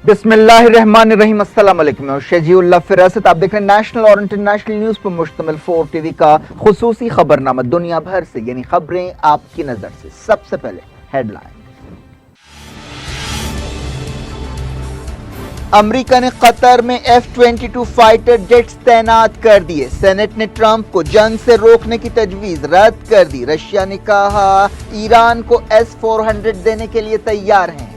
बिस्मिल्लाहिर्रहमानिर्रहीम। अस्सलाम वालेकुम। मैं शजीउल्लाह फिरासत। आप देख रहे हैं नेशनल और इंटरनेशनल न्यूज़ पर मुश्तमिल 4 टीवी का खुसूसी खबरनामा दुनिया भर से, यानी खबरें आपकी नज़र से। सबसे पहले हेडलाइन। अमेरिका ने कतर में F-22 फाइटर जेट्स तैनात कर दिए। सेनेट ने ट्रंप को जंग से रोकने की तजवीज़ रद्द कर दी। रशिया ने कहा ईरान को S-400 देने के लिए तैयार हैं।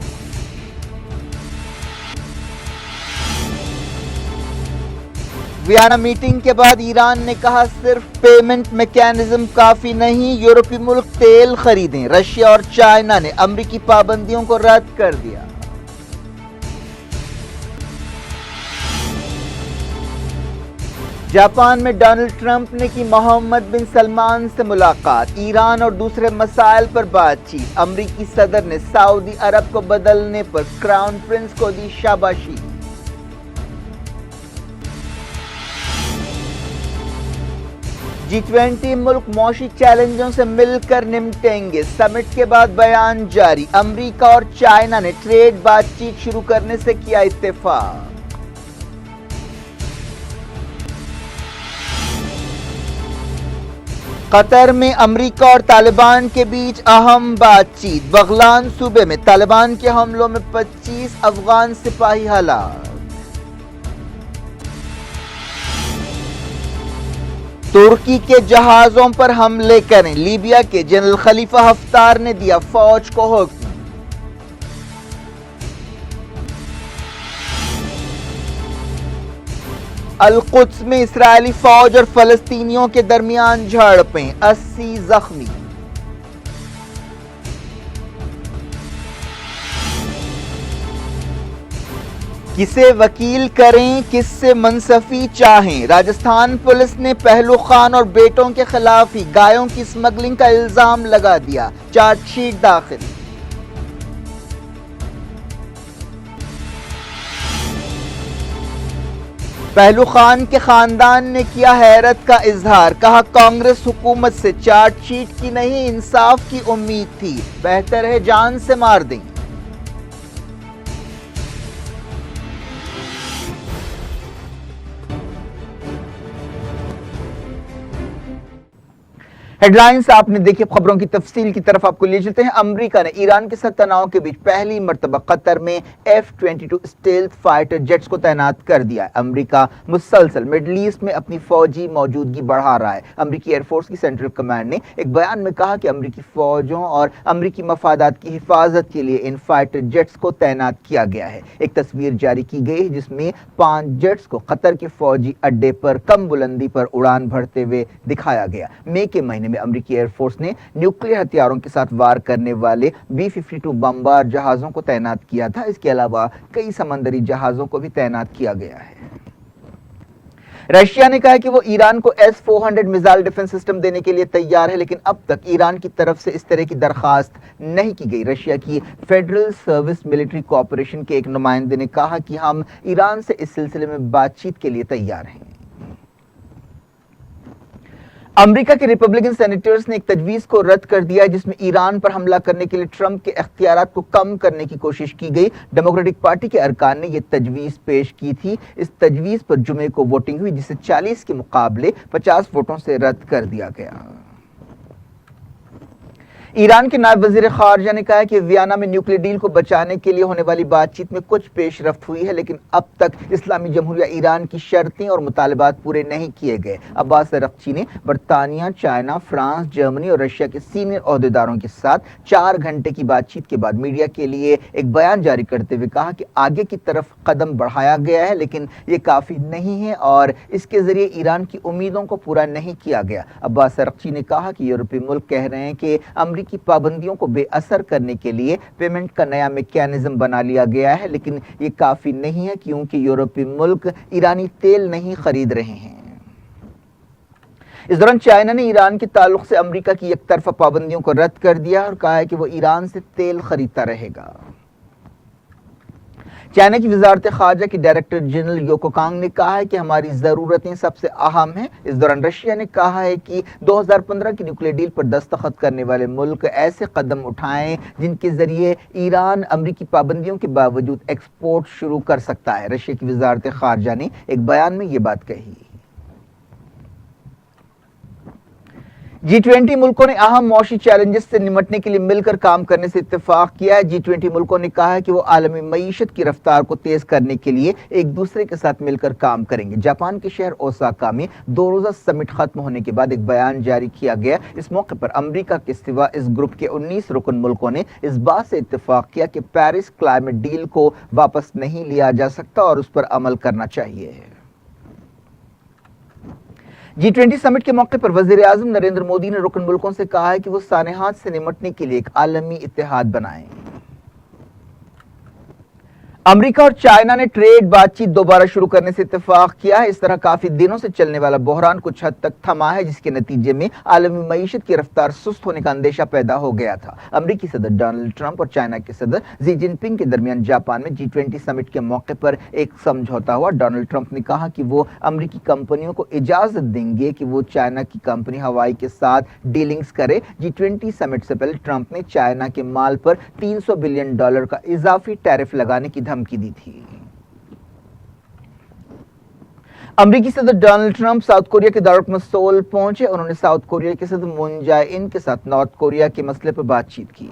वियना मीटिंग के बाद ईरान ने कहा सिर्फ पेमेंट मैकेनिज्म काफी नहीं, यूरोपीय मुल्क तेल खरीदें। रशिया और चाइना ने अमेरिकी पाबंदियों को रद्द कर दिया। जापान में डोनाल्ड ट्रंप ने की मोहम्मद बिन सलमान से मुलाकात। ईरान और दूसरे मसाइल पर बातचीत। अमेरिकी सदर ने सऊदी अरब को बदलने पर क्राउन प्रिंस को दी शाबाशी। G20 मुल्क मौशी चैलेंजों से मिलकर निपटेंगे। समिट के बाद बयान जारी। अमेरिका और चाइना ने ट्रेड बातचीत शुरू करने से किया इत्तेफाक। कतर में अमेरिका और तालिबान के बीच अहम बातचीत। बगलान सूबे में तालिबान के हमलों में 25 अफगान सिपाही हलाक। तुर्की के जहाजों पर हमले करें, लीबिया के जनरल खलीफा हफ्तार ने दिया फौज को हुक्म। अल-कुद्स में इस्राएली फौज और फलस्तीनियों के दरमियान झड़पें, 80 जख्मी। किसे वकील करें, किससे मनसफी चाहें। राजस्थान पुलिस ने पहलू खान और बेटों के खिलाफ ही गायों की स्मगलिंग का इल्जाम लगा दिया। चार्जशीट दाखिल। पहलू खान के खानदान ने किया हैरत का इजहार। कहा कांग्रेस हुकूमत से चार्जशीट की नहीं इंसाफ की उम्मीद थी, बेहतर है जान से मार दें। हेडलाइंस आपने देखी। खबरों की तफसील की तरफ आपको ले चलते हैं। अमेरिका ने ईरान के साथ तनाव के बीच पहली मर्तबा कतर में F-22 स्टेल्थ फाइटर जेट्स को तैनात कर दिया है। अमेरिका मुसलसल मिडल ईस्ट में अपनी फौजी मौजूदगी बढ़ा रहा है। अमेरिकी एयरफोर्स की सेंट्रल कमांड ने एक बयान में कहा कि अमेरिकी फौजों और अमेरिकी मफादात की हिफाजत के लिए इन फाइटर जेट्स को तैनात किया गया है। एक तस्वीर जारी की गई है जिसमें 5 जेट्स को कतर के फौजी अड्डे पर कम बुलंदी पर उड़ान भरते हुए दिखाया गया। मई के महीने में अमेरिकी एयरफोर्स ने न्यूक्लियर हथियारों के साथ वार करने वाले B-52 बमबार जहाजों को तैनात किया था। इसके अलावा कई समंदरी जहाजों को भी तैनात किया गया है। रशिया ने कहा कि वो ईरान को S-400 मिसाइल डिफेंस सिस्टम देने के लिए तैयार है, लेकिन अब तक ईरान की तरफ से इस तरह की दरखास्त नहीं की गई। रशिया की फेडरल सर्विस मिलिट्री कॉर्पोरेशन के एक नुमाइंदे ने कहा कि हम ईरान से इस सिलसिले में बातचीत के लिए तैयार हैं। अमेरिका के रिपब्लिकन सेनेटर्स ने एक तजवीज़ को रद्द कर दिया है जिसमें ईरान पर हमला करने के लिए ट्रंप के इख्तियारात को कम करने की कोशिश की गई। डेमोक्रेटिक पार्टी के अरकान ने यह तजवीज़ पेश की थी। इस तजवीज़ पर जुमे को वोटिंग हुई जिसे 40 के मुकाबले 50 वोटों से रद्द कर दिया गया। ईरान के नायब वजीर खारजा ने कहा है कि वियना में न्यूक्लियर डील को बचाने के लिए होने वाली बातचीत में कुछ पेशरफ्त हुई है, लेकिन अब तक इस्लामी जमहूरिया ईरान की शर्तें और मुतालबात पूरे नहीं किए गए। अब्बास अरगची ने बरतानिया, चाइना, फ्रांस, जर्मनी और रशिया के सीनियर ओहदेदारों के साथ 4 घंटे की बातचीत के बाद मीडिया के लिए एक बयान जारी करते हुए कहा कि आगे की तरफ कदम बढ़ाया गया है, लेकिन ये काफ़ी नहीं है और इसके जरिए ईरान की उम्मीदों को पूरा नहीं किया गया। अब्बास अरगची ने कहा कि यूरोपीय मुल्क कह रहे हैं कि की पाबंदियों को बेअसर करने के लिए पेमेंट का नया मैकेनिज्म बना लिया गया है, लेकिन ये काफी नहीं है क्योंकि यूरोपीय मुल्क ईरानी तेल नहीं खरीद रहे हैं। इस दौरान चाइना ने ईरान के ताल्लुक से अमेरिका की एक तरफा पाबंदियों को रद्द कर दिया और कहा है कि वो ईरान से तेल खरीदता रहेगा। چائنا کی وزارت خارجہ کی ڈائریکٹر جنرل یوکو کانگ نے کہا ہے کہ ہماری ضرورتیں سب سے اہم ہیں۔ اس دوران رشیا نے کہا ہے کہ 2015 کی نیوکلیئر ڈیل پر دستخط کرنے والے ملک ایسے قدم اٹھائیں جن کے ذریعے ایران امریکی پابندیوں کے باوجود ایکسپورٹ شروع کر سکتا ہے۔ رشیا کی وزارت خارجہ نے ایک بیان میں یہ بات کہی۔ G20 ملکوں نے اہم معاشی چیلنجز سے نمٹنے کے لیے مل کر کام کرنے سے اتفاق کیا ہے۔ G20 ملکوں نے کہا ہے کہ وہ عالمی معیشت کی رفتار کو تیز کرنے کے لیے ایک دوسرے کے ساتھ مل کر کام کریں گے۔ جاپان کے شہر اوساکا میں 2 روزہ سمٹ ختم ہونے کے بعد ایک بیان جاری کیا گیا۔ اس موقع پر امریکہ کے سوا اس گروپ کے 19 رکن ملکوں نے اس بات سے اتفاق کیا کہ پیرس کلائمیٹ ڈیل کو واپس نہیں لیا جا سکتا اور اس پر عمل کرنا چاہیے۔ G20 سمٹ کے موقع پر وزیر اعظم نریندر مودی نے رکن ملکوں سے کہا ہے کہ وہ سانحات سے نمٹنے کے لیے ایک عالمی اتحاد بنائیں۔ امریکہ اور چائنا نے ٹریڈ بات چیت دوبارہ شروع کرنے سے اتفاق کیا ہے۔ اس طرح کافی دنوں سے چلنے والا بحران کچھ حد تک تھما ہے، جس کے نتیجے میں عالمی معیشت کی رفتار سست ہونے کا اندیشہ پیدا ہو گیا تھا۔ امریکی صدر ڈونلڈ ٹرمپ اور چائنا کے صدر ژی جن پنگ کے درمیان جاپان میں G20 سمٹ کے موقع پر ایک سمجھوتا ہوا۔ ڈونلڈ ٹرمپ نے کہا کہ وہ امریکی کمپنیوں کو اجازت دیں گے کہ وہ چائنا کی کمپنی ہوائی کے ساتھ ڈیلنگز کرے۔ G20 سمٹ سے پہلے ٹرمپ نے چائنا کے مال پر $300 بلین کا اضافی ٹیرف لگانے کی دھمکی دی تھی۔ امریکی صدر ڈونلڈ ٹرمپ ساؤتھ کوریا کے دارالحکومت سول پہنچے۔ انہوں نے ساؤتھ کوریا کے صدر مون جے ان کے ساتھ نارتھ کوریا کے مسئلے پر بات چیت کی۔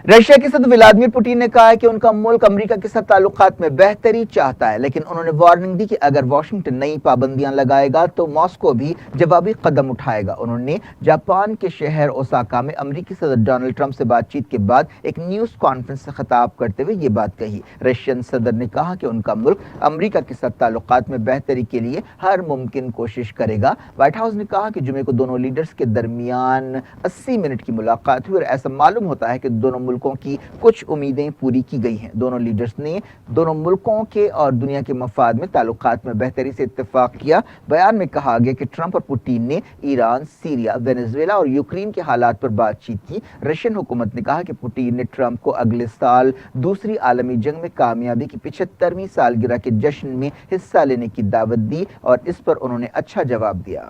رشیا کے صدر ولادیمیر پوٹین نے کہا ہے کہ ان کا ملک امریکہ کے ساتھ تعلقات میں بہتری چاہتا ہے، لیکن انہوں نے وارننگ دی کہ اگر واشنگٹن نئی پابندیاں لگائے گا تو ماسکو بھی جوابی قدم اٹھائے گا۔ انہوں نے جاپان کے شہر اوساکا میں امریکی صدر ڈونلڈ ٹرمپ سے بات چیت کے بعد ایک نیوز کانفرنس سے خطاب کرتے ہوئے یہ بات کہی۔ رشین صدر نے کہا کہ ان کا ملک امریکہ کے ساتھ تعلقات میں بہتری کے لیے ہر ممکن کوشش کرے گا۔ وائٹ ہاؤس نے کہا کہ جمعے کو دونوں لیڈرز کے درمیان 80 منٹ کی ملاقات ہوئی اور ایسا معلوم ہوتا ہے کہ دونوں ملکوں کی کچھ امیدیں پوری کی گئی ہیں۔ دونوں لیڈرز نے دونوں ملکوں کے اور دنیا کے مفاد میں تعلقات میں بہتری سے اتفاق کیا۔ بیان میں کہا گیا کہ ٹرمپ اور پوٹین نے ایران، سیریا، وینزویلا اور یوکرین کے حالات پر بات چیت کی۔ رشین حکومت نے کہا کہ پوٹین نے ٹرمپ کو اگلے سال دوسری عالمی جنگ میں کامیابی کی 75ویں سالگرہ کے جشن میں حصہ لینے کی دعوت دی اور اس پر انہوں نے اچھا جواب دیا۔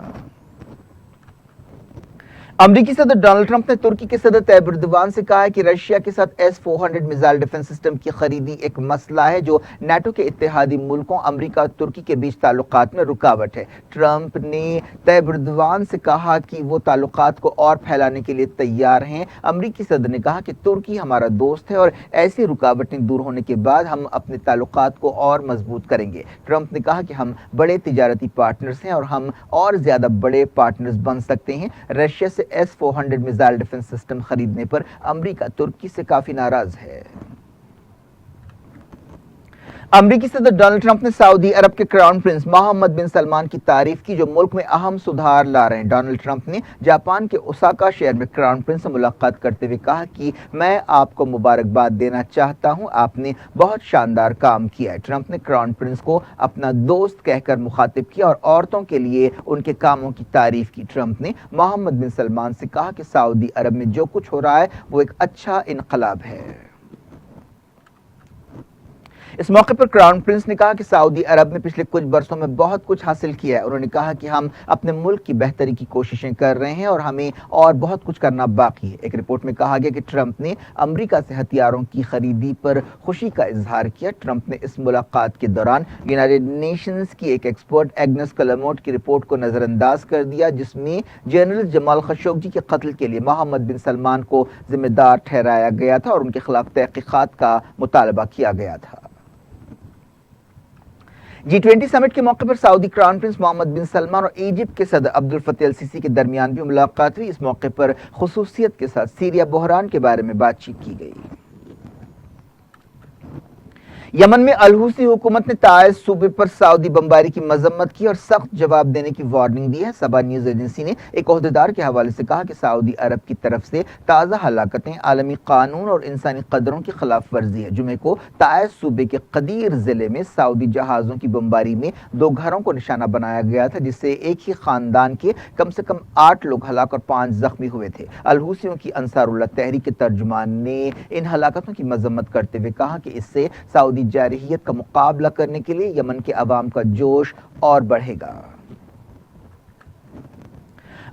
امریکی صدر ڈونلڈ ٹرمپ نے ترکی کے صدر طیب اردوان سے کہا ہے کہ رشیا کے ساتھ S-400 میزائل ڈیفنس سسٹم کی خریدی ایک مسئلہ ہے جو نیٹو کے اتحادی ملکوں امریکہ اور ترکی کے بیچ تعلقات میں رکاوٹ ہے۔ ٹرمپ نے طیب اردوان سے کہا کہ وہ تعلقات کو اور پھیلانے کے لیے تیار ہیں۔ امریکی صدر نے کہا کہ ترکی ہمارا دوست ہے اور ایسی رکاوٹیں دور ہونے کے بعد ہم اپنے تعلقات کو اور مضبوط کریں گے۔ ٹرمپ نے کہا کہ ہم بڑے تجارتی پارٹنرز ہیں اور ہم اور زیادہ بڑے پارٹنرز بن سکتے ہیں۔ رشیا سے S-400 میزائل ڈیفنس سسٹم خریدنے پر امریکہ ترکی سے کافی ناراض ہے۔ امریکی صدر ڈونلڈ ٹرمپ نے سعودی عرب کے کراؤن پرنس محمد بن سلمان کی تعریف کی جو ملک میں اہم سدھار لا رہے ہیں۔ ڈونلڈ ٹرمپ نے جاپان کے اوساکا شہر میں کراؤن پرنس سے ملاقات کرتے ہوئے کہا کہ میں آپ کو مبارکباد دینا چاہتا ہوں، آپ نے بہت شاندار کام کیا ہے۔ ٹرمپ نے کراؤن پرنس کو اپنا دوست کہہ کر مخاطب کیا اور عورتوں کے لیے ان کے کاموں کی تعریف کی۔ ٹرمپ نے محمد بن سلمان سے کہا کہ سعودی عرب میں جو کچھ ہو رہا ہے وہ ایک اچھا انقلاب ہے۔ اس موقع پر کراؤن پرنس نے کہا کہ سعودی عرب نے پچھلے کچھ برسوں میں بہت کچھ حاصل کیا ہے۔ انہوں نے کہا کہ ہم اپنے ملک کی بہتری کی کوششیں کر رہے ہیں اور ہمیں اور بہت کچھ کرنا باقی ہے۔ ایک رپورٹ میں کہا گیا کہ ٹرمپ نے امریکہ سے ہتھیاروں کی خریدی پر خوشی کا اظہار کیا۔ ٹرمپ نے اس ملاقات کے دوران یونائیٹڈ نیشنز کی ایک ایکسپرٹ ایگنس کلموٹ کی رپورٹ کو نظر انداز کر دیا جس میں جنرل جمال خشوگی کے قتل کے لیے محمد بن سلمان کو ذمہ دار ٹھہرایا گیا تھا اور ان کے خلاف تحقیقات کا مطالبہ کیا گیا تھا۔ G20 سمٹ کے موقع پر سعودی کراؤن پرنس محمد بن سلمان اور ایجپٹ کے صدر عبد الفتاح السیسی کے درمیان بھی ملاقات ہوئی۔ اس موقع پر خصوصیت کے ساتھ سیریا بحران کے بارے میں بات چیت کی گئی۔ یمن میں الحوثی حکومت نے تعز صوبے پر سعودی بمباری کی مذمت کی اور سخت جواب دینے کی وارننگ دی ہے۔ سبا نیوز ایجنسی نے ایک عہدیدار کے حوالے سے کہا کہ سعودی عرب کی طرف سے تازہ ہلاکتیں عالمی قانون اور انسانی قدروں کی خلاف ورزی ہے۔ جمعے کو تعز صوبے کے قدیر ضلع میں سعودی جہازوں کی بمباری میں 2 گھروں کو نشانہ بنایا گیا تھا، جس سے ایک ہی خاندان کے کم سے کم 8 لوگ ہلاک اور 5 زخمی ہوئے تھے۔ الحوثیوں کی انصار اللہ تحریک کے ترجمان نے ان ہلاکتوں کی مذمت کرتے ہوئے کہا کہ اس سے سعودی جارحیت کا مقابلہ کرنے کے لیے یمن کے عوام کا جوش اور بڑھے گا۔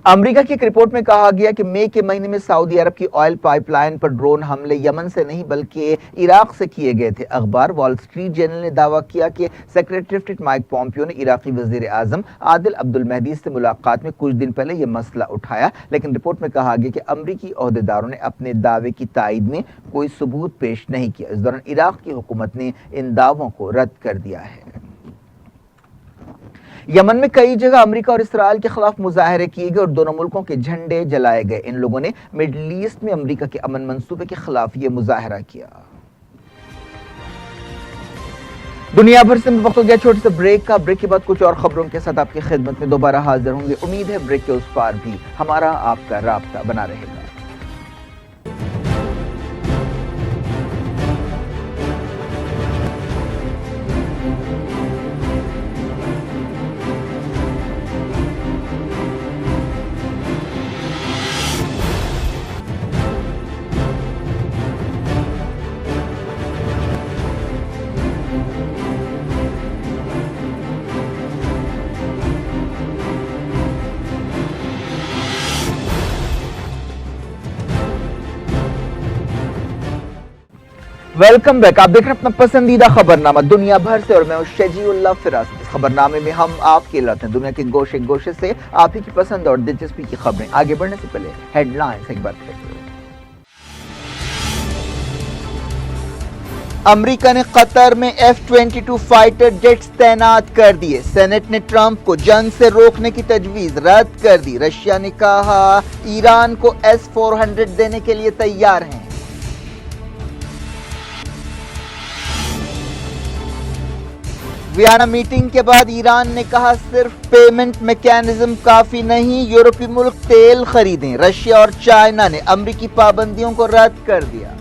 امریکہ کی ایک رپورٹ میں کہا گیا کہ مئی کے مہینے میں سعودی عرب کی آئل پائپ لائن پر ڈرون حملے یمن سے نہیں بلکہ عراق سے کیے گئے تھے۔ اخبار وال اسٹریٹ جرنل نے دعویٰ کیا کہ سیکریٹری اسٹیٹ مائک پومپیو نے عراقی وزیر اعظم عادل عبد المہدی سے ملاقات میں کچھ دن پہلے یہ مسئلہ اٹھایا، لیکن رپورٹ میں کہا گیا کہ امریکی عہدیداروں نے اپنے دعوے کی تائید میں کوئی ثبوت پیش نہیں کیا۔ اس دوران عراق کی حکومت نے ان دعووں کو رد کر دیا ہے۔ یمن میں کئی جگہ امریکہ اور اسرائیل کے خلاف مظاہرے کیے گئے اور دونوں ملکوں کے جھنڈے جلائے گئے۔ ان لوگوں نے مڈل ایسٹ میں امریکہ کے امن منصوبے کے خلاف یہ مظاہرہ کیا۔ دنیا بھر سے وقت ہو گیا چھوٹے سے بریک کا۔ بریک کے بعد کچھ اور خبروں کے ساتھ آپ کی خدمت میں دوبارہ حاضر ہوں گے۔ امید ہے بریک کے اس پار بھی ہمارا آپ کا رابطہ بنا رہے گا۔ Welcome back. آپ دیکھ رہے ہیں اپنا پسندیدہ خبرنامہ دنیا بھر سے اور میں ہوں شجیع اللہ فراست۔ اس خبرنامے میں ہم آپ کے لاتے ہیں دنیا کے گوشے گوشے سے آپ ہی کی پسند اور دلچسپی کی خبریں۔ آگے بڑھنے سے پہلے ہیڈ لائنز ایک بار پھر۔ امریکہ نے قطر میں F-22 فائٹر جیٹس تعینات کر دیے۔ سینٹ نے ٹرمپ کو جنگ سے روکنے کی تجویز رد کر دی۔ رشیا نے کہا ایران کو S-400 دینے کے لیے تیار ہیں۔ ویانا میٹنگ کے بعد ایران نے کہا صرف پیمنٹ میکینزم کافی نہیں، یورپی ملک تیل خریدیں۔ رشیا اور چائنا نے امریکی پابندیوں کو رد کر دیا۔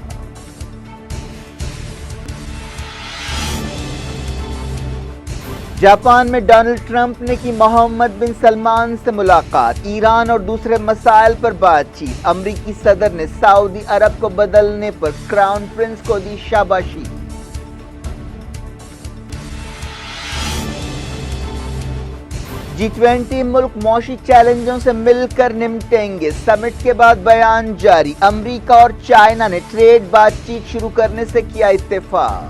جاپان میں ڈونلڈ ٹرمپ نے کی محمد بن سلمان سے ملاقات۔ ایران اور دوسرے مسائل پر بات چیت۔ امریکی صدر نے سعودی عرب کو بدلنے پر کراؤن پرنس کو دی شاباشی۔ G20 ملک معاشی چیلنجوں سے مل کر نمٹیں گے۔ سمٹ کے بعد بیان جاری۔ امریکہ اور چائنا نے ٹریڈ بات چیت شروع کرنے سے کیا اتفاق۔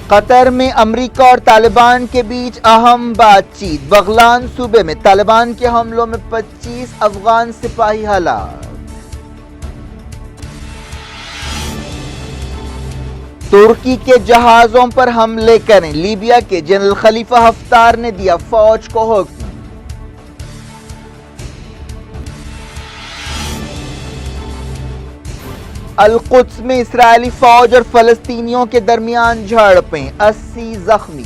قطر میں امریکہ اور طالبان کے بیچ اہم بات چیت۔ بغلان صوبے میں طالبان کے حملوں میں 25 افغان سپاہی ہلاک۔ ترکی کے جہازوں پر حملے کریں، لیبیا کے جنرل خلیفہ حفتار نے دیا فوج کو حکم۔ القدس میں اسرائیلی فوج اور فلسطینیوں کے درمیان جھڑپیں، 80 زخمی۔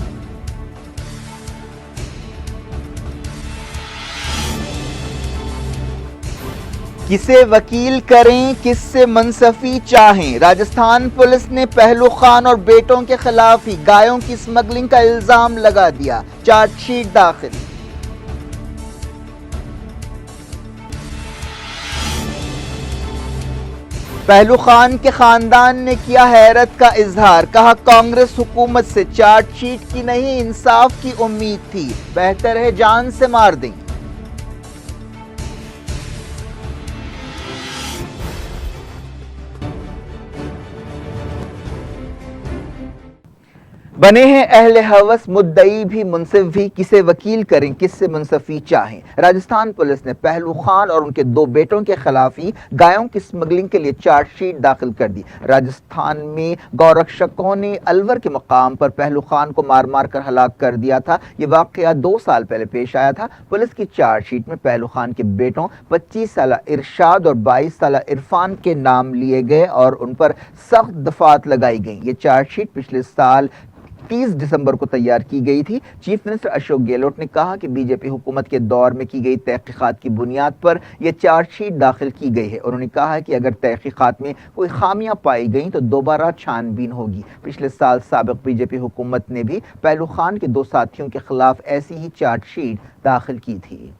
کسے وکیل کریں، کس سے منصفی چاہیں؟ راجستھان پولیس نے پہلو خان اور بیٹوں کے خلاف ہی گایوں کی سمگلنگ کا الزام لگا دیا، چارج شیٹ داخل۔ پہلو خان کے خاندان نے کیا حیرت کا اظہار، کہا کانگریس حکومت سے چارج شیٹ کی نہیں انصاف کی امید تھی، بہتر ہے جان سے مار دیں۔ बने हैं अहले हवस, मुद्दई भी मुनसिफ भी, किसे वकील करें किससे मुंसफी चाहें। राजस्थान पुलिस ने पहलू खान और उनके 2 बेटों के खिलाफ ही गायों की स्मगलिंग के लिए चार्जशीट दाखिल कर दी। राजस्थान में गौरक्षकों ने अलवर के मकाम पर पहलू खान को मार मार कर हलाक कर दिया था। ये वाकया 2 साल पहले पेश आया था। पुलिस की चार्जशीट में पहलू खान के बेटों 25 साल इरशाद और 22 साल इरफान के नाम लिए गए और उन पर सख्त दफात लगाई गई। ये चार्जशीट पिछले साल 30 दिसंबर को तैयार की गई थी। चीफ मिनिस्टर अशोक गहलोत ने कहा कि बीजेपी हुकूमत के दौर में की गई तहकीकात की बुनियाद पर यह चार्जशीट दाखिल की गई है। उन्होंने कहा कि अगर तहकीकात में कोई खामियां पाई गई तो दोबारा छानबीन होगी। पिछले साल साबिक बीजेपी हुकूमत ने भी पहलू खान के 2 साथियों के खिलाफ ऐसी ही चार्जशीट दाखिल की थी।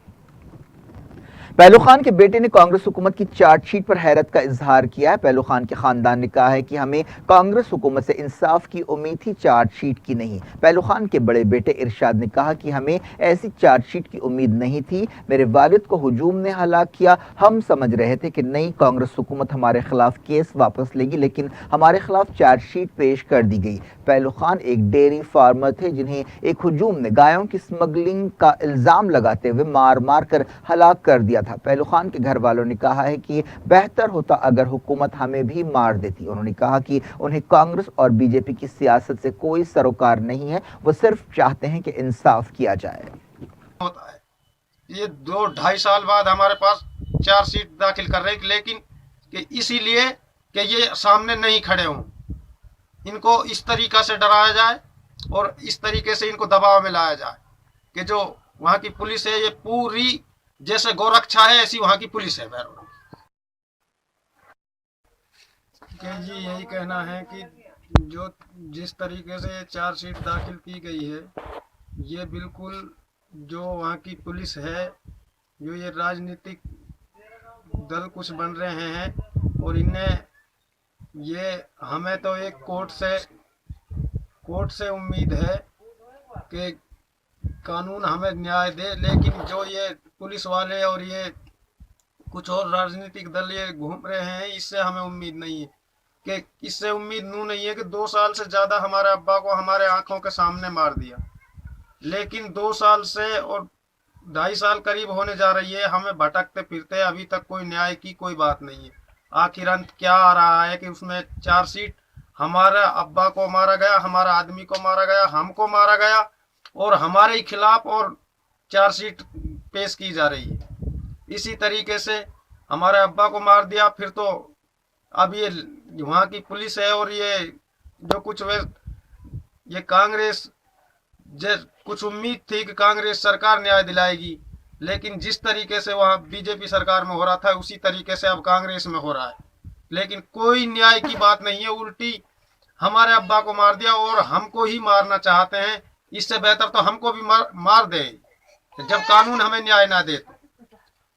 पहलू खान के बेटे ने कांग्रेस हुकूमत की चार्जशीट पर हैरत का इजहार किया है। पहलू खान के खानदान ने कहा है कि हमें कांग्रेस हुकूमत से इंसाफ की उम्मीद थी, चार्जशीट की नहीं। पहलू खान के बड़े बेटे इरशाद ने कहा कि हमें ऐसी चार्जशीट की उम्मीद नहीं थी। मेरे वालिद को हुजूम ने हलाक किया। हम समझ रहे थे कि नई कांग्रेस हुकूमत हमारे खिलाफ केस वापस लेगी, लेकिन हमारे खिलाफ चार्जशीट पेश कर दी गई। पहलू खान एक डेयरी फार्मर थे जिन्हें एक हुजूम ने गायों की स्मगलिंग का इल्जाम लगाते हुए मार मार कर हलाक कर दिया था। पहलू खान के घर वालों ने कहा है कि बेहतर होता अगर हुकूमत हमें भी मार देती। उन्होंने कहा कि उन्हें कांग्रेस और बीजेपी की सियासत से कोई सरोकार नहीं है, वो सिर्फ चाहते हैं कि इंसाफ किया जाए। होता है ये 2-2.5 साल बाद हमारे पास चार्जशीट दाखिल कर रहे हैं, लेकिन कि इसीलिए कि ये सामने नहीं खड़े हों, इनको इस तरीका से डराया जाए और इस तरीके से इनको दबाव में लाया जाए कि जो वहाँ की पुलिस है ये पूरी जैसे गौरक्षा है ऐसी वहाँ की पुलिस है। जी यही कहना है कि जो जिस तरीके से चार्जशीट दाखिल की गई है ये बिल्कुल जो वहाँ की पुलिस है, जो ये राजनीतिक दल कुछ बन रहे हैं और इन्हें ये हमें तो एक कोर्ट से उम्मीद है कि कानून हमें न्याय दे, लेकिन जो ये पुलिस वाले और ये कुछ और राजनीतिक दल ये घूम रहे हैं इससे हमें उम्मीद नहीं है कि इससे उम्मीद नहीं है कि 2 साल से ज़्यादा हमारे अब्बा को हमारे आंखों के सामने मार दिया, लेकिन 2 साल से और 2.5 साल करीब होने जा रही है हमें भटकते फिरते, अभी तक कोई न्याय की कोई बात नहीं है। आखिर अंत क्या आ रहा है कि उसमें चार्जशीट हमारे अब्बा को मारा गया, हमारा आदमी को मारा गया, हमको मारा गया और हमारे ही खिलाफ और चार्जशीट पेश की जा रही है। इसी तरीके से हमारे अब्बा को मार दिया, फिर तो अब ये वहाँ की पुलिस है और ये जो कुछ ये कांग्रेस कुछ उम्मीद थी कि कांग्रेस सरकार न्याय दिलाएगी, लेकिन जिस तरीके से वहाँ बीजेपी सरकार में हो रहा था उसी तरीके से अब कांग्रेस में हो रहा है, लेकिन कोई न्याय की बात नहीं है। उल्टी हमारे अब्बा को मार दिया और हमको ही मारना चाहते हैं। इससे बेहतर तो हमको भी मार दे जब कानून हमें न्याय ना दे।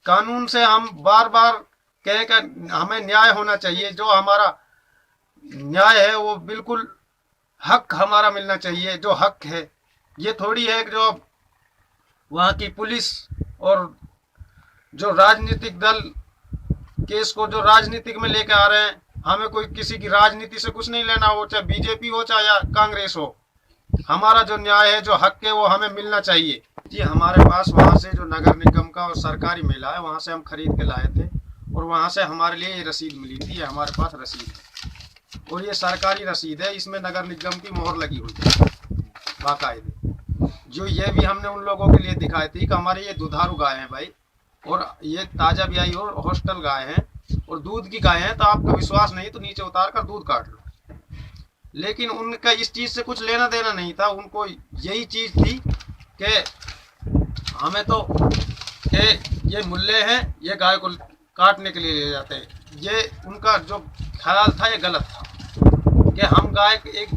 कानून से हम बार बार कह कर हमें न्याय होना चाहिए, जो हमारा न्याय है वो बिल्कुल हक हमारा मिलना चाहिए, जो हक है। ये थोड़ी है कि जो वहाँ की पुलिस और जो राजनीतिक दल केस को जो राजनीतिक में लेके आ रहे हैं, हमें कोई किसी की राजनीति से कुछ नहीं लेना हो, चाहे बीजेपी हो चाहे या कांग्रेस हो। हमारा जो न्याय है, जो हक है वो हमें मिलना चाहिए। जी हमारे पास वहाँ से जो नगर निगम का और सरकारी मेला है वहाँ से हम खरीद के लाए थे और वहाँ से हमारे लिए ये रसीद मिली थी। हमारे पास रसीद है और ये सरकारी रसीद है, इसमें नगर निगम की मोहर लगी हुई है बाकायदे। जो ये भी हमने उन लोगों के लिए दिखाई थी कि हमारे ये दुधारू गाय हैं भाई, और ये ताज़ा ब्याई और हॉस्टल गाय हैं और दूध की गाय हैं, तो आपका विश्वास नहीं तो नीचे उतार कर दूध काट लो। लेकिन उनका इस चीज़ से कुछ लेना देना नहीं था, उनको यही चीज़ थी कि हमें तो कि ये मुल्ले हैं, ये गाय को काटने के लिए ले जाते हैं। ये उनका जो ख्याल था ये गलत था कि हम एक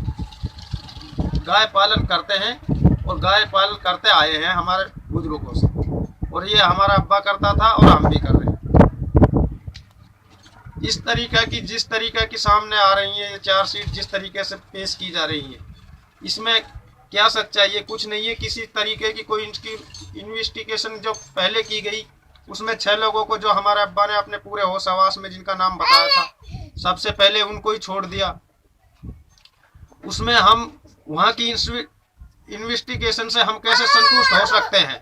गाय पालन करते हैं और गाय पालन करते आए हैं हमारे बुजुर्गों से, और ये हमारा अब्बा करता था और हम भी कर रहे हैं। इस तरीके की जिस तरीके की सामने आ रही है ये चार्जशीट, जिस तरीके से पेश की जा रही है, इसमें क्या सच्चाई है? कुछ नहीं है। किसी तरीके की कोई इनकी इन्वेस्टिगेशन जो पहले की गई उसमें 6 लोगों को जो हमारे अब्बा ने अपने पूरे होश हवास में जिनका नाम बताया था, सबसे पहले उनको ही छोड़ दिया। उसमें हम वहाँ की इन्वेस्टिगेशन से हम कैसे संतुष्ट हो सकते हैं।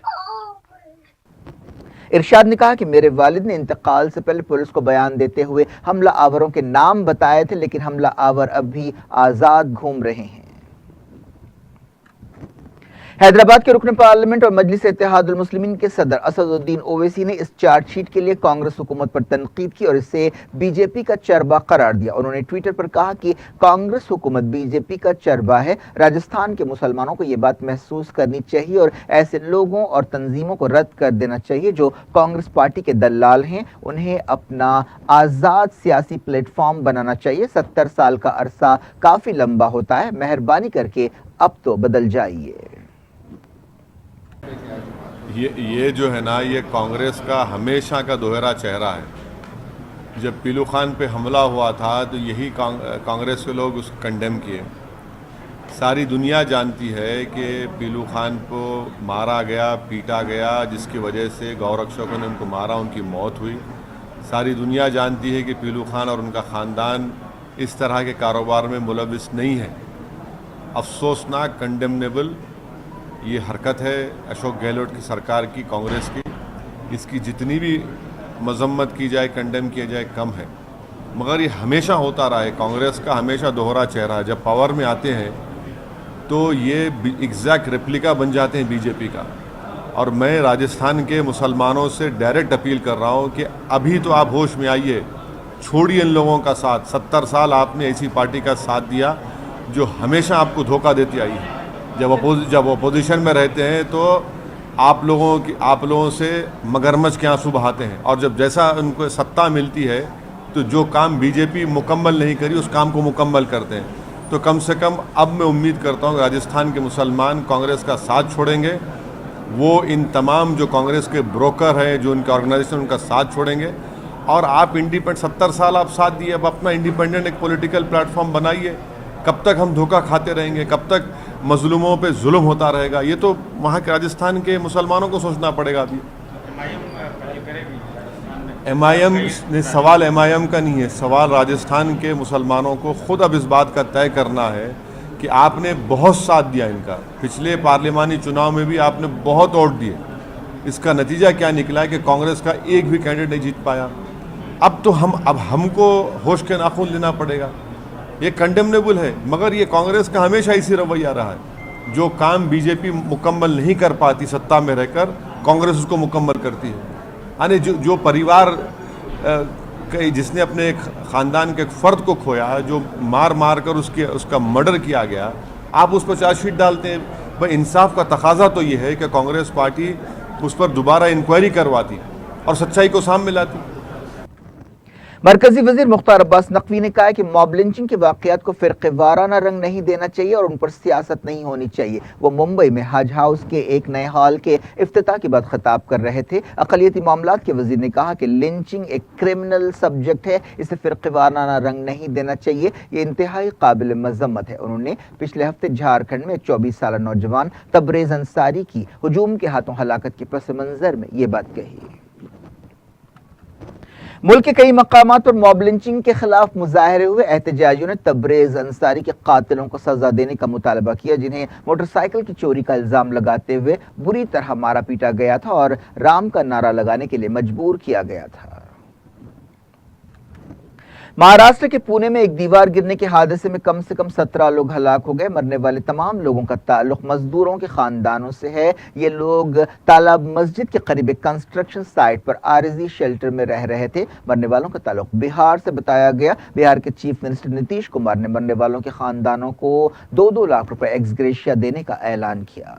इरशाद ने कहा कि मेरे वालिद ने इंतकाल से पहले पुलिस को बयान देते हुए हमला आवरों के नाम बताए थे, लेकिन हमला आवर अब भी आजाद घूम रहे हैं। हैदराबाद के रुकन पार्लियामेंट और मजलिस इत्तेहादुल मुस्लिमीन के सदर असदुद्दीन ओवैसी ने इस चार्जशीट के लिए कांग्रेस हुकूमत पर तनकीद की और इसे बीजेपी का चरबा करार दिया। उन्होंने ट्विटर पर कहा कि कांग्रेस हुकूमत बीजेपी का चरबा है। राजस्थान के मुसलमानों को ये बात महसूस करनी चाहिए और ऐसे लोगों और तंजीमों को रद्द कर देना चाहिए जो कांग्रेस पार्टी के दलाल हैं। उन्हें अपना आज़ाद सियासी प्लेटफॉर्म बनाना चाहिए। 70 साल का अरसा काफ़ी लंबा होता है, मेहरबानी करके अब तो बदल जाइए। ये जो है ना, ये कांग्रेस का हमेशा का दोहरा चेहरा है। जब पीलू खान पे हमला हुआ था तो यही कांग्रेस के लोग उसको कंडेम किए। सारी दुनिया जानती है कि पीलू खान को मारा गया, पीटा गया, जिसकी वजह से गौरक्षकों ने उनको मारा, उनकी मौत हुई। सारी दुनिया जानती है कि पीलू खान और उनका ख़ानदान इस तरह के कारोबार में मुलविस नहीं है। अफसोसनाक, कंडेमनेबल ये हरकत है अशोक गहलोत की सरकार की, कांग्रेस की। इसकी जितनी भी मजम्मत की जाए, कंडेम किया जाए, कम है। मगर ये हमेशा होता रहा है, कांग्रेस का हमेशा दोहरा चेहरा है। जब पावर में आते हैं तो ये एग्जैक्ट रेप्लिका बन जाते हैं बीजेपी का। और मैं राजस्थान के मुसलमानों से डायरेक्ट अपील कर रहा हूँ कि अभी तो आप होश में आइए, छोड़िए इन लोगों का साथ। 70 साल आपने ऐसी पार्टी का साथ दिया जो हमेशा आपको धोखा देती आई है। जब अपोजिशन में रहते हैं तो आप लोगों से मगरमच्छ के आंसू बहाते हैं, और जब जैसा उनको सत्ता मिलती है तो जो काम बीजेपी मुकम्मल नहीं करी उस काम को मुकम्मल करते हैं। तो कम से कम अब मैं उम्मीद करता हूँ कि राजस्थान के मुसलमान कांग्रेस का साथ छोड़ेंगे। वो इन तमाम जो कांग्रेस के ब्रोकर हैं, जो उनके ऑर्गेनाइजेशन, उनका साथ छोड़ेंगे। और आप इंडिपेंडेंट 70 साल आप साथ दिए, अब अपना इंडिपेंडेंट एक पॉलिटिकल प्लेटफॉर्म बनाइए। कब तक हम धोखा खाते रहेंगे? कब तक मजलूमों पे जुल्म होता रहेगा? ये तो वहाँ के राजस्थान के मुसलमानों को सोचना पड़ेगा। अभी MIM ने सवाल MIM का नहीं है, सवाल राजस्थान के मुसलमानों को खुद अब इस बात का तय करना है कि आपने बहुत साथ दिया इनका। पिछले पार्लियामानी चुनाव में भी आपने बहुत वोट दिए। इसका नतीजा क्या निकला है कि कांग्रेस का एक भी कैंडिडेट नहीं जीत पाया। अब हमको होश के नाखून लेना पड़ेगा। ये कंडेमनेबल है, मगर ये कांग्रेस का हमेशा इसी रवैया रहा है। जो काम बीजेपी मुकम्मल नहीं कर पाती सत्ता में रहकर, कांग्रेस उसको मुकम्मल करती है। यानी जो परिवार जिसने अपने एक ख़ानदान के एक फ़र्द को खोया, जो मार कर उसका मर्डर किया गया, आप उस पर चार्जशीट डालते हैं। भाई इंसाफ का तकाजा तो ये है कि कांग्रेस पार्टी उस पर दोबारा इंक्वायरी करवाती और सच्चाई को सामने लाती। मरकजी वजीर मुख्तार अब्बास नकवी ने कहा है कि मॉब लिंचिंग के वाक़यात को फ़िरक़ेवाराना रंग नहीं देना चाहिए और उन पर सियासत नहीं होनी चाहिए। वो मुंबई में हज हाउस के एक नए हॉल के इफ्तिताह के बाद खिताब कर रहे थे। अक़लियती मामलात के वजीर ने कहा कि लिंचिंग एक क्रिमिनल सब्जेक्ट है, इसे फ़िरक़ेवाराना रंग नहीं देना चाहिए। ये इंतहाई काबिल मज़म्मत है। उन्होंने पिछले हफ्ते झारखंड में 24 साल नौजवान तबरेज़ अंसारी की हुजूम के हाथों हलाकत के पस मंज़र में ये बात कही। मुल्क के कई मकामात पर मॉब लिंचिंग के खिलाफ मुजाहरे हुए। एहतजाजियों ने तबरेज़ अंसारी के कातिलों को सजा देने का मुतालबा किया, जिन्हें मोटरसाइकिल की चोरी का इल्ज़ाम लगाते हुए बुरी तरह मारा पीटा गया था और राम का नारा लगाने के लिए मजबूर किया गया था। महाराष्ट्र के पुणे में एक दीवार गिरने के हादसे में कम से कम 17 लोग हलाक हो गए। मरने वाले तमाम लोगों का ताल्लुक मजदूरों के खानदानों से है। ये लोग तालाब मस्जिद के करीब एक कंस्ट्रक्शन साइट पर आरजी शेल्टर में रह रहे थे। मरने वालों का ताल्लुक बिहार से बताया गया। बिहार के चीफ मिनिस्टर नीतीश कुमार ने मरने वालों के खानदानों को 2-2 लाख रुपए एक्सग्रेशिया देने का ऐलान किया।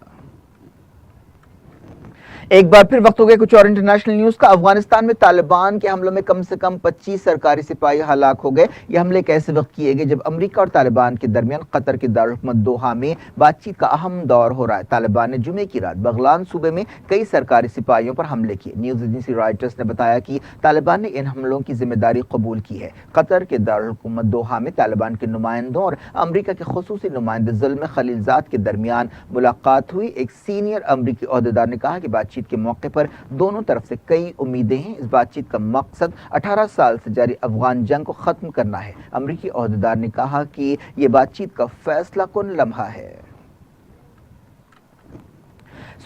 एक बार फिर वक्त हो गया कुछ और इंटरनेशनल न्यूज का। अफगानिस्तान में तालिबान के हमलों में कम से कम 25 सरकारी सिपाही हलाक हो गए। ये हमले एक ऐसे वक्त किए गए जब अमेरिका और तालिबान के दरमियान कतर के दारुल दोहा में बातचीत का अहम दौर हो रहा है। तालिबान ने जुमे की रात बगलान सूबे में कई सरकारी सिपाहियों पर हमले किए। न्यूज एजेंसी रॉयटर्स ने बताया कि तालिबान ने इन हमलों की जिम्मेदारी कबूल की है। कतर के दारुल दोहा में तालिबान के नुमाइंदों और अमेरिका के खुसूसी नुमाइंदे ज़ुल्म खलीलजाद के दरमियान मुलाकात हुई। एक सीनियर अमरीकी ओहदेदार ने कहा कि बातचीत چیت کے موقع پر دونوں طرف سے کئی امیدیں ہیں۔ اس بات چیت کا مقصد 18 سال سے جاری افغان جنگ کو ختم کرنا ہے۔ امریکی عہدیدار نے کہا کہ یہ بات چیت کا فیصلہ کن لمحہ ہے۔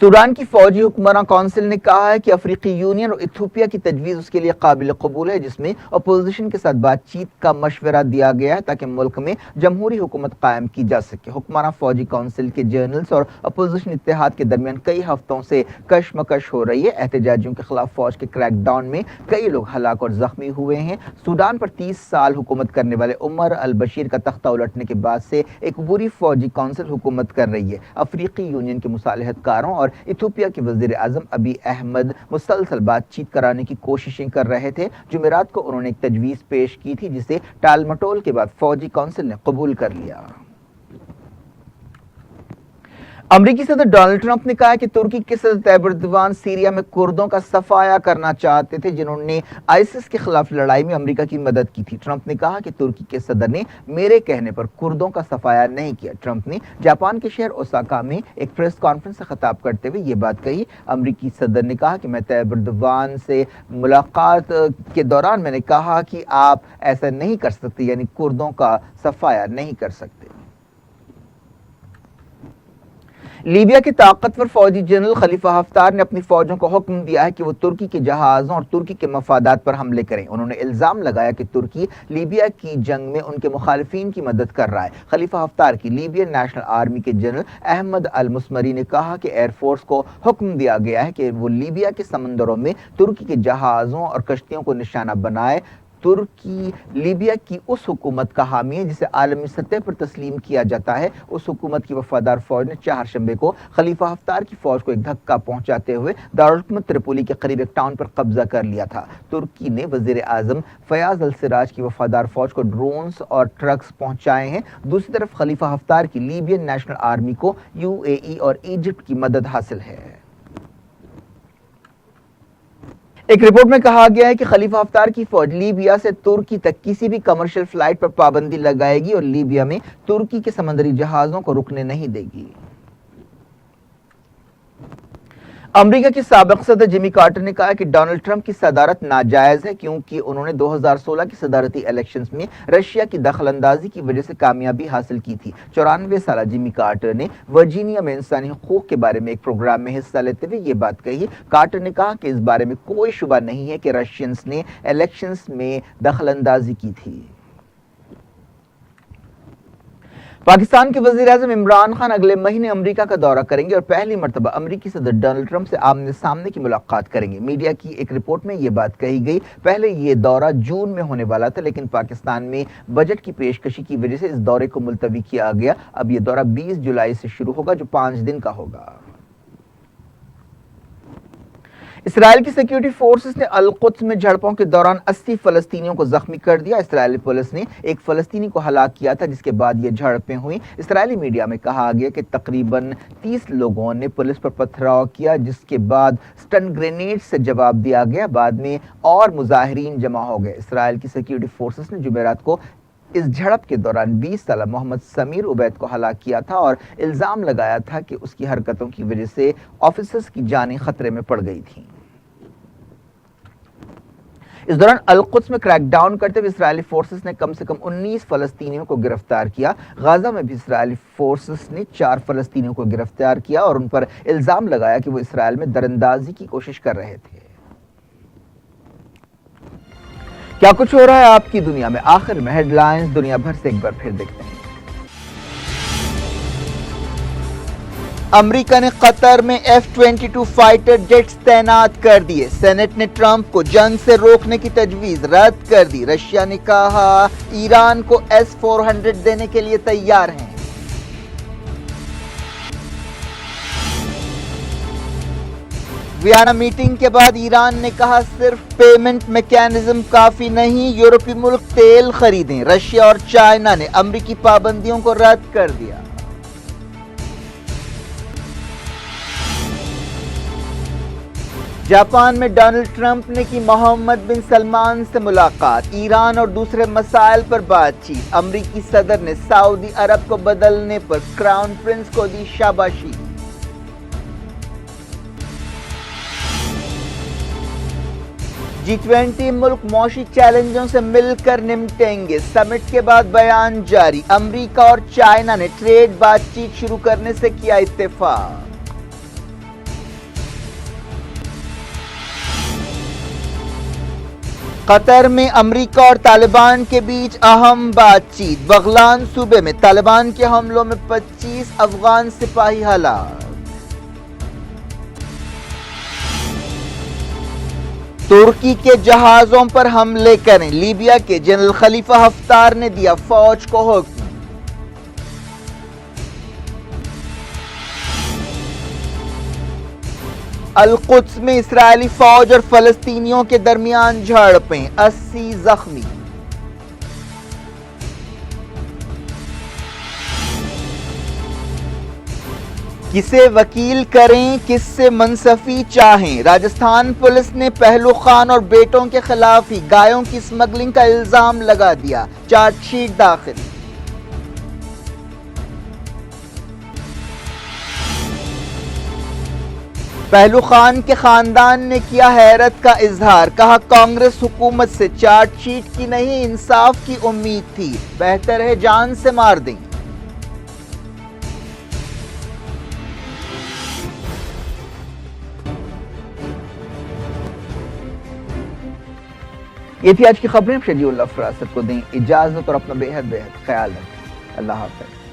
سوڈان کی فوجی حکمراں کونسل نے کہا ہے کہ افریقی یونین اور ایتھوپیا کی تجویز اس کے لیے قابل قبول ہے، جس میں اپوزیشن کے ساتھ بات چیت کا مشورہ دیا گیا ہے تاکہ ملک میں جمہوری حکومت قائم کی جا سکے۔ حکمراں فوجی کونسل کے جنرلز اور اپوزیشن اتحاد کے درمیان کئی ہفتوں سے کشمکش ہو رہی ہے۔ احتجاجیوں کے خلاف فوج کے کریک ڈاؤن میں کئی لوگ ہلاک اور زخمی ہوئے ہیں۔ سوڈان پر 30 سال حکومت کرنے والے عمر البشیر کا تختہ الٹنے کے بعد سے ایک بری فوجی کونسل حکومت کر رہی ہے۔ افریقی یونین کے مصالحت کاروں اور ایتھوپیا کے وزیر اعظم ابی احمد مسلسل بات چیت کرانے کی کوششیں کر رہے تھے۔ جمعرات کو انہوں نے ایک تجویز پیش کی تھی جسے ٹال مٹول کے بعد فوجی کونسل نے قبول کر لیا۔ امریکی صدر ڈونلڈ ٹرمپ نے کہا کہ ترکی کے صدر طیب ایردوان سیریا میں کردوں کا صفایا کرنا چاہتے تھے جنہوں نے آئسس کے خلاف لڑائی میں امریکہ کی مدد کی تھی۔ ٹرمپ نے کہا کہ ترکی کے صدر نے میرے کہنے پر کردوں کا صفایا نہیں کیا۔ ٹرمپ نے جاپان کے شہر اوساکا میں ایک پریس کانفرنس سے خطاب کرتے ہوئے یہ بات کہی۔ امریکی صدر نے کہا کہ میں طیب ایردوان سے ملاقات کے دوران میں نے کہا کہ آپ ایسا نہیں کر سکتے، یعنی کردوں کا صفایا نہیں کر سکتے۔ لیبیا کے طاقتور فوجی جنرل خلیفہ حفتار نے اپنی فوجوں کو حکم دیا ہے کہ وہ ترکی کے جہازوں اور ترکی کے مفادات پر حملے کریں۔ انہوں نے الزام لگایا کہ ترکی لیبیا کی جنگ میں ان کے مخالفین کی مدد کر رہا ہے۔ خلیفہ حفتار کی لیبین نیشنل آرمی کے جنرل احمد المسمری نے کہا کہ ایئر فورس کو حکم دیا گیا ہے کہ وہ لیبیا کے سمندروں میں ترکی کے جہازوں اور کشتیوں کو نشانہ بنائے۔ ترکی لیبیا کی اس حکومت کا حامی ہے جسے عالمی سطح پر تسلیم کیا جاتا ہے۔ اس حکومت کی وفادار فوج نے چہارشنبے کو خلیفہ حفتار کی فوج کو ایک دھکا پہنچاتے ہوئے دارالحکومت تریپولی کے قریب ایک ٹاؤن پر قبضہ کر لیا تھا۔ ترکی نے وزیر اعظم فیاض السراج کی وفادار فوج کو ڈرونز اور ٹرکس پہنچائے ہیں۔ دوسری طرف خلیفہ حفتار کی لیبین نیشنل آرمی کو UAE اور ایجپٹ کی مدد حاصل ہے۔ ایک رپورٹ میں کہا گیا ہے کہ خلیفہ حفتار کی فوج لیبیا سے ترکی تک کسی بھی کمرشل فلائٹ پر پابندی لگائے گی اور لیبیا میں ترکی کے سمندری جہازوں کو رکنے نہیں دے گی۔ امریکہ کے سابق صدر جیمی کارٹر نے کہا کہ ڈونلڈ ٹرمپ کی صدارت ناجائز ہے کیونکہ انہوں نے 2016 کی صدارتی الیکشنز میں رشیا کی دخل اندازی کی وجہ سے کامیابی حاصل کی تھی۔ 94 سالہ جیمی کارٹر نے ورجینیا میں انسانی حقوق کے بارے میں ایک پروگرام میں حصہ لیتے ہوئے یہ بات کہی۔ کارٹر نے کہا کہ اس بارے میں کوئی شبہ نہیں ہے کہ رشینز نے الیکشنز میں دخل اندازی کی تھی۔ پاکستان کے وزیر اعظم عمران خان اگلے مہینے امریکہ کا دورہ کریں گے اور پہلی مرتبہ امریکی صدر ڈونلڈ ٹرمپ سے آمنے سامنے کی ملاقات کریں گے۔ میڈیا کی ایک رپورٹ میں یہ بات کہی گئی۔ پہلے یہ دورہ جون میں ہونے والا تھا لیکن پاکستان میں بجٹ کی پیشکشی کی وجہ سے اس دورے کو ملتوی کیا گیا۔ اب یہ دورہ 20 جولائی سے شروع ہوگا جو 5 دن کا ہوگا۔ اسرائیل کی سیکیورٹی فورسز نے القدس میں جھڑپوں کے دوران 80 فلسطینیوں کو زخمی کر دیا۔ اسرائیلی پولیس نے ایک فلسطینی کو ہلاک کیا تھا جس کے بعد یہ جھڑپیں ہوئیں۔ اسرائیلی میڈیا میں کہا گیا کہ تقریباً 30 لوگوں نے پولیس پر پتھراؤ کیا جس کے بعد سٹن گرینیڈ سے جواب دیا گیا۔ بعد میں اور مظاہرین جمع ہو گئے۔ اسرائیل کی سیکیورٹی فورسز نے جمعرات کو اس جھڑپ کے دوران 20 سالہ محمد سمیر عبید کو ہلاک کیا تھا اور الزام لگایا تھا کہ اس کی حرکتوں کی وجہ سے آفیسرز کی جانیں خطرے میں پڑ گئی تھیں۔ اس دوران القدس میں کریک ڈاؤن کرتے ہوئے اسرائیلی فورسز نے کم سے کم 19 فلسطینیوں کو گرفتار کیا۔ غازہ میں بھی اسرائیلی فورسز نے 4 فلسطینیوں کو گرفتار کیا اور ان پر الزام لگایا کہ وہ اسرائیل میں دراندازی کی کوشش کر رہے تھے۔ کیا کچھ ہو رہا ہے آپ کی دنیا میں؟ آخر میں ہیڈ لائنز دنیا بھر سے ایک بار پھر دیکھتے ہیں۔ امریکہ نے قطر میں F-22 فائٹر جیٹس تعینات کر دیے۔ سینٹ نے ٹرمپ کو جنگ سے روکنے کی تجویز رد کر دی۔ رشیا نے کہا ایران کو S-400 دینے کے لیے تیار ہیں۔ ویانا میٹنگ کے بعد ایران نے کہا صرف پیمنٹ میکینزم کافی نہیں، یورپی ملک تیل خریدیں۔ رشیا اور چائنا نے امریکی پابندیوں کو رد کر دیا۔ جاپان میں ڈونلڈ ٹرمپ نے کی محمد بن سلمان سے ملاقات، ایران اور دوسرے مسائل پر بات چیت۔ امریکی صدر نے سعودی عرب کو بدلنے پر کراؤن پرنس کو دی شاباشی۔ G20 मुल्क मौशी चैलेंजों से मिलकर निपटेंगे। समिट के बाद बयान जारी। अमेरिका और चाइना ने ट्रेड बातचीत शुरू करने से किया इत्तेफाक। कतर में अमेरिका और तालिबान के बीच अहम बातचीत। बगलान सूबे में तालिबान के हमलों में 25 अफगान सिपाही हलाक। तुर्की के जहाजों पर हमले करें, लीबिया के जनरल खलीफा हफ्तार ने दिया फौज को हुक्म। अल-कुद्स में इस्राएली फौज और फलस्तीनियों के दरमियान झड़पें, 80 जख्मी। किसे वकील करें, किससे मनसफी चाहें, राजस्थान पुलिस ने पहलू खान और बेटों के खिलाफ ही गायों की स्मगलिंग का इल्जाम लगा दिया। चार्जशीट दाखिल। पहलू खान के खानदान ने किया हैरत का इजहार। कहा, कांग्रेस हुकूमत से चार्जशीट की नहीं इंसाफ की उम्मीद थी, बेहतर है जान से मार दें। ये थी आज की खबरें। शेड्यूल फरासत को दें इजाजत और अपना बेहद ख्याल रखें। अल्लाह हाफ़िज़।